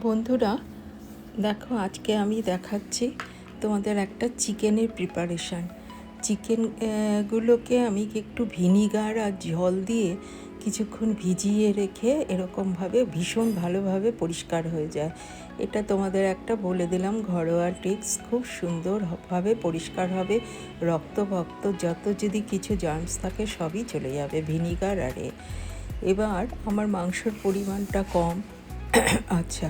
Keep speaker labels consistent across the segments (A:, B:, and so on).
A: বন্ধুরা, দেখো আজকে আমি দেখাচ্ছি তোমাদের একটা চিকেনের প্রিপারেশান। চিকেনগুলোকে আমি একটু ভিনিগার আর জল দিয়ে কিছুক্ষণ ভিজিয়ে রেখে এরকমভাবে ভীষণ ভালোভাবে পরিষ্কার হয়ে যায়। এটা তোমাদের একটা বলে দিলাম ঘরোয়া টিপস, খুব সুন্দরভাবে পরিষ্কার হবে। রক্ত যত যদি কিছু জার্মস থাকে সবই চলে যাবে ভিনিগার আরে। এবার আমার মাংসর পরিমাণটা কম, আচ্ছা,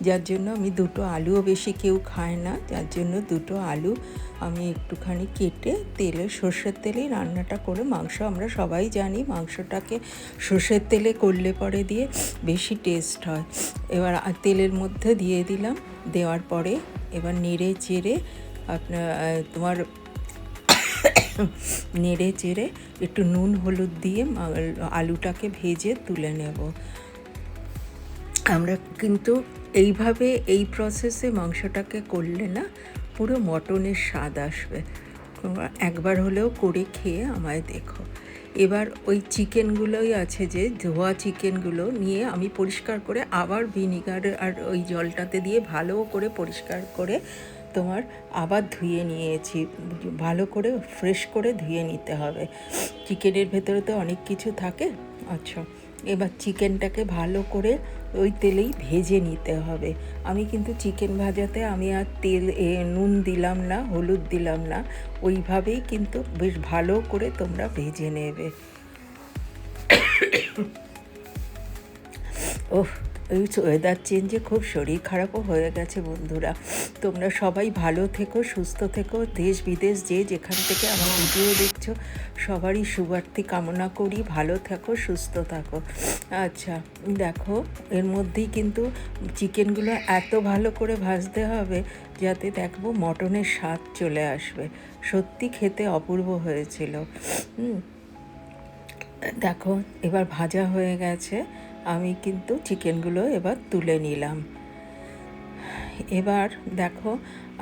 A: যার জন্য আমি দুটো আলুও বেশি কেউ খায় না, যার জন্য দুটো আলু আমি একটুখানি কেটে সর্ষের তেলেই রান্নাটা করে, মাংস আমরা সবাই জানি মাংসটাকে সর্ষের তেলে করলে পরে দিয়ে বেশি টেস্ট হয়। এবার তেলের মধ্যে দিয়ে দিলাম, দেওয়ার পরে এবার নেড়ে চেড়ে তোমার নেড়ে চেড়ে একটু নুন হলুদ দিয়ে আলুটাকে ভেজে তুলে নেব। আমরা কিন্তু এইভাবে এই প্রসেসে মাংসটাকে করলে না পুরো মটনের স্বাদ আসবে। একবার হলেও করে খেয়ে আমায় দেখো। এবার ওই চিকেনগুলোই আছে, যে ধোয়া চিকেনগুলো নিয়ে আমি পরিষ্কার করে আবার ভিনিগার আর ওই জলটাতে দিয়ে ভালো করে পরিষ্কার করে তোমার আবার ধুয়ে নিয়েছি। ভালো করে ফ্রেশ করে ধুয়ে নিতে হবে, চিকেনের ভেতরে তো অনেক কিছু থাকে। আচ্ছা, এবার চিকেনটাকে ভালো করে ওই তেলেই ভেজে নিতে হবে। আমি কিন্তু চিকেন ভাজাতে আমি আর নুন দিলাম না, হলুদ দিলাম না, ওইভাবেই কিন্তু বেশ ভালো করে তোমরা ভেজে নেবে। ওহ, এই ওয়েদার চেঞ্জে খুব শরীর খারাপও হয়ে গেছে বন্ধুরা। তোমরা সবাই ভালো থেকো, সুস্থ থেকো। দেশ বিদেশ যে যেখান থেকে আমার ভিডিও দেখছো সবারই শুভার্থী কামনা করি। ভালো থাকো, সুস্থ থাকো। আচ্ছা, দেখো এর মধ্যেই কিন্তু চিকেনগুলো এত ভালো করে ভাজতে হবে যাতে দেখবো মটনের স্বাদ চলে আসবে। সত্যি খেতে অপূর্ব হয়েছিল। দেখো এবার ভাজা হয়ে গেছে, আমি কিন্তু চিকেনগুলো এবার তুলে নিলাম। এবার দেখো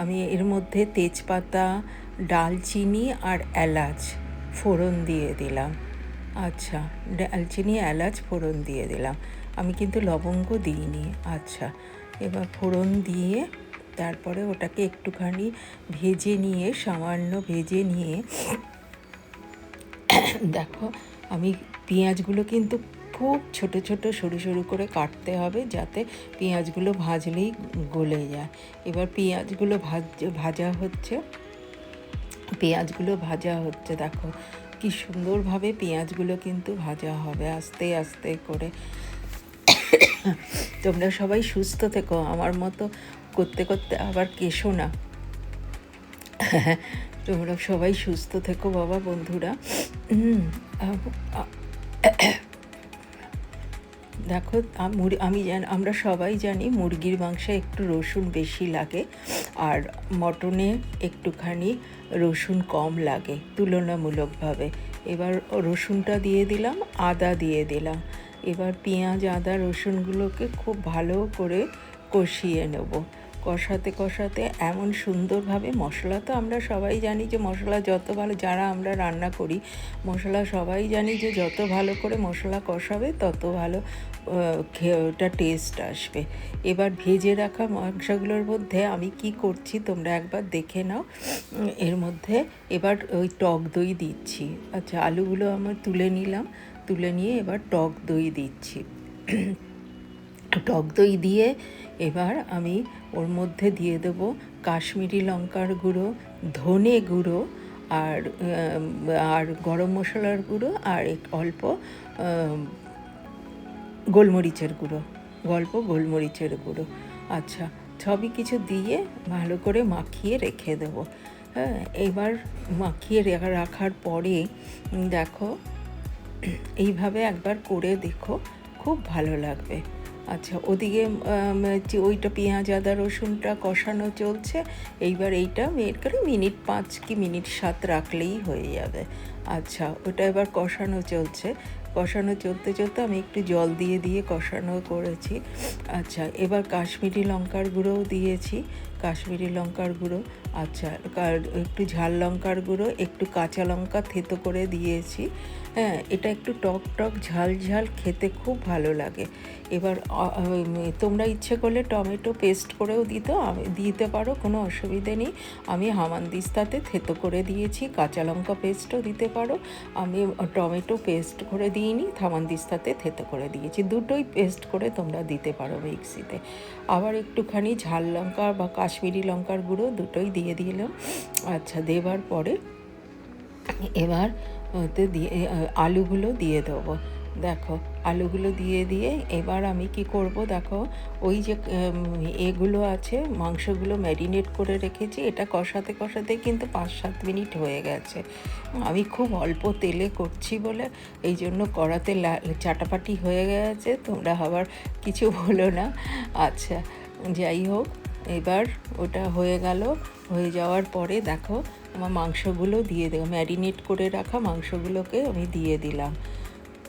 A: আমি এর মধ্যে তেজপাতা, ডালচিনি আর এলাচ ফোড়ন দিয়ে দিলাম। আচ্ছা, ডালচিনি এলাচ ফোড়ন দিয়ে দিলাম, আমি কিন্তু লবঙ্গ দিইনি। আচ্ছা, এবার ফোড়ন দিয়ে তারপরে ওটাকে একটুখানি ভেজে নিয়ে, সামান্য ভেজে নিয়ে দেখো আমি পেঁয়াজগুলো কিন্তু খুব ছোট ছোট সরু সরু করে কাটতে হবে যাতে পেঁয়াজগুলো ভাজলেই গলে যায়। এবার পেঁয়াজগুলো ভাজা হচ্ছে, দেখো কি সুন্দরভাবে পেঁয়াজগুলো কিন্তু ভাজা হবে আস্তে আস্তে করে। তোমরা সবাই সুস্থ থেকো, আমার মতো করতে করতে আবার কেশো না। তোমরা সবাই সুস্থ থেকো বাবা বন্ধুরা। দেখো আমরা সবাই জানি মুরগির মাংসে একটু রসুন বেশি লাগে আর মটনে একটুখানি রসুন কম লাগে তুলনামূলকভাবে। এবার রসুনটা দিয়ে দিলাম, আদা দিয়ে দিলাম। এবার পেঁয়াজ, আদা, রসুনগুলোকে খুব ভালো করে কষিয়ে নেব। কষাতে কষাতে এমন সুন্দরভাবে, মশলা তো আমরা সবাই জানি যে মশলা যত ভালো, যারা আমরা রান্না করি মশলা সবাই জানি যে যত ভালো করে মশলা কষাবে তত ভালো ওটা টেস্ট আসবে। এবার ভেজে রাখা মাংসগুলোর মধ্যে আমি কি করছি তোমরা একবার দেখে নাও। এর মধ্যে এবার ওই টক দই দিচ্ছি। আচ্ছা, আলুগুলো আমার তুলে নিলাম, তুলে নিয়ে এবার টক দই দিচ্ছি। টক দই দিয়ে এবার আমি ওর মধ্যে দিয়ে দেবো কাশ্মীরি লঙ্কার গুঁড়ো, ধনে গুঁড়ো আর গরম মশলার গুঁড়ো আর অল্প গোলমরিচের গুঁড়ো। আচ্ছা, সবই কিছু দিয়ে ভালো করে মাখিয়ে রেখে দেবো। হ্যাঁ, এবার মাখিয়ে রাখার পরে দেখো এইভাবে একবার করে দেখো, খুব ভালো লাগবে। আচ্ছা, ওদিকে ওইটা পেঁয়াজ, আদা, রসুনটা কষানো চলছে। এইবার এইটা মিনিট 5 কি মিনিট 7 রাখলেই হয়ে যাবে। আচ্ছা, ওটা এবার কষানো চলতে চলতে আমি একটু জল দিয়ে কষানো করেছি। আচ্ছা, এবার কাশ্মীরি লঙ্কার গুঁড়োও দিয়েছি। কাশ্মীরি লঙ্কার গুঁড়ো, আচ্ছা একটু ঝাল লঙ্কার গুঁড়ো, একটু কাঁচা লঙ্কা থেতো করে দিয়েছি। হ্যাঁ, এটা একটু টক টক ঝাল ঝাল খেতে খুব ভালো লাগে। এবার তোমরা ইচ্ছে করলে টমেটো পেস্ট করেও দিতে পারো, কোনো অসুবিধে নেই। আমি হামানদিস্তাতে থেতো করে দিয়েছি, কাঁচা লঙ্কা পেস্টও দিতে পারো। আমি টমেটো পেস্ট করে দিইনি, হামানদিস্তাতে থেতো করে দিয়েছি, দুটোই পেস্ট করে তোমরা দিতে পারো মিক্সিতে। আবার একটুখানি ঝাল লঙ্কা বা কাশ্মীরি লঙ্কার গুঁড়ো দুটোই দিয়ে দিলাম। আচ্ছা, দেবার পরে এবার ওতে দিয়ে আলুগুলো দিয়ে দেবো। দেখো, আলুগুলো দিয়ে এবার আমি কি করব, দেখো ওই যে এগুলো আছে, মাংসগুলো ম্যারিনেট করে রেখেছি, এটা কষাতে কষাতে কিন্তু 5-7 মিনিট হয়ে গেছে। আমি খুব অল্প তেলে করছি বলে এই জন্য কড়াতে চাটাপাটি হয়ে গেছে, তোমরা আবার কিছু বলো না। আচ্ছা, যাই হোক, এবার ওটা হয়ে গেল। হয়ে যাওয়ার পরে দেখো আমার মাংসগুলো দিয়ে দেবো, ম্যারিনেট করে রাখা মাংসগুলোকে আমি দিয়ে দিলাম।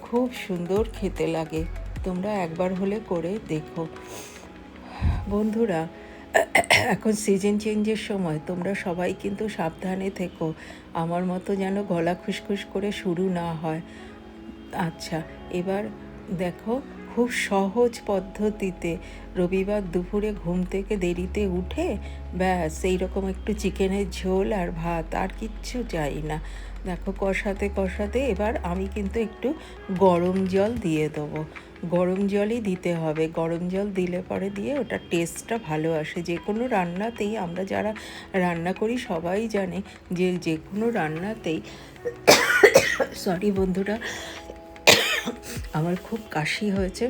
A: খুব সুন্দর খেতে লাগে, তোমরা একবার হলে করে দেখো বন্ধুরা। এখন সিজন চেঞ্জের সময়, তোমরা সবাই কিন্তু সাবধানে থেকো, আমার মতো যেন গলা খুসখুস করে শুরু না হয়। আচ্ছা, এবার দেখো খুব সহজ পদ্ধতিতে রবিবার দুপুরে ঘুম থেকে দেরিতে উঠে ব্যাস এইরকম একটু চিকেনের ঝোল আর ভাত, আর কিচ্ছু চাই না। দেখো কষাতে কষাতে এবার আমি কিন্তু একটু গরম জল দিয়ে দেবো, গরম জলই দিতে হবে, গরম জল দিলে পরে দিয়ে ওটা টেস্টটা ভালো আসে। যে কোনো রান্নাতেই, আমরা যারা রান্না করি সবাই জানে যে কোনো রান্নাতেই সরি বন্ধুরা, আমার খুব কাশি হয়েছে।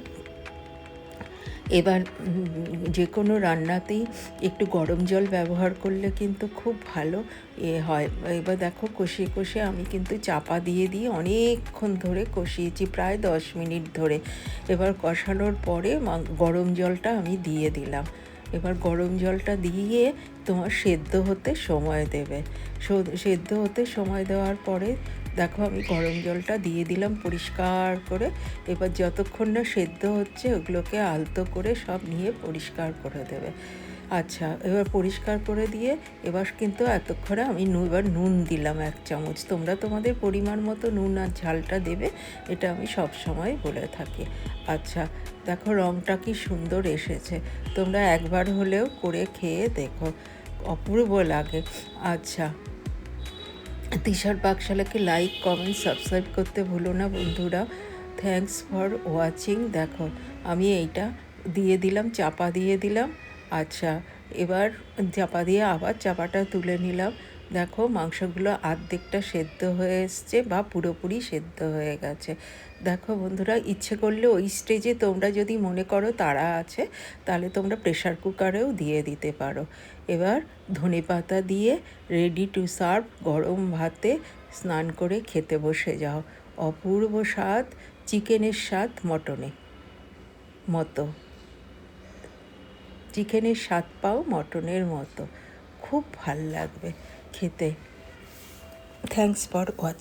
A: এবার যে কোনো রান্নাতেই একটু গরম জল ব্যবহার করলে কিন্তু খুব ভালো হয়। এবার দেখো কষিয়ে কষিয়ে আমি কিন্তু চাপা দিয়ে অনেকক্ষণ ধরে কষিয়েছি, প্রায় 10 মিনিট ধরে। এবার কষানোর পরে গরম জলটা আমি দিয়ে দিলাম। এবার গরম জলটা দিয়ে তোমার সেদ্ধ হতে সময় দেবে। সেদ্ধ হতে সময় দেওয়ার পরে দেখো আমি গরম জলটা দিয়ে দিলাম পরিষ্কার করে। এবার যতক্ষণ না সেদ্ধ হচ্ছে ওগুলোকে আলতো করে সব নিয়ে পরিষ্কার করে দেবে। আচ্ছা, এবার পরিষ্কার করে দিয়ে এবার কিন্তু এতক্ষণে আমি এবার নুন দিলাম 1 চামচ। তোমরা তোমাদের পরিমাণ মতো নুন আর ঝালটা দেবে, এটা আমি সব সময় বলে থাকি। আচ্ছা, দেখো রঙটা কি সুন্দর এসেছে, তোমরা একবার হলেও করে খেয়ে দেখো, অপূর্ব লাগে। আচ্ছা, তিশার পাকশালাকে লাইক কমেন্ট সাবস্ক্রাইব করতে ভুলো না বন্ধুরা। Thanks for watching. দেখো আমি এইটা দিয়ে দিলাম, চাপা দিয়ে দিলাম। আচ্ছা, এবার চাপা দিয়ে আবার চাপাটা তুলে নিলাম। দেখো মাংসগুলো আর্ধেকটা সেদ্ধ হয়ে এসছে বা পুরোপুরি সেদ্ধ হয়ে গেছে। দেখো বন্ধুরা, ইচ্ছে করলে ওই স্টেজে তোমরা যদি মনে করো তাড়া আছে, তাহলে তোমরা প্রেশার কুকারেও দিয়ে দিতে পারো। এবার ধনেপাতা দিয়ে রেডি টু সার্ভ, গরম ভাতে স্নান করে খেতে বসে যাও। অপূর্ব স্বাদ, চিকেনের স্বাদ মটনের মতো, চিকেনের স্বাদ পাও মটনের মতো, খুব ভাল লাগবে খেতে। Thanks for watching.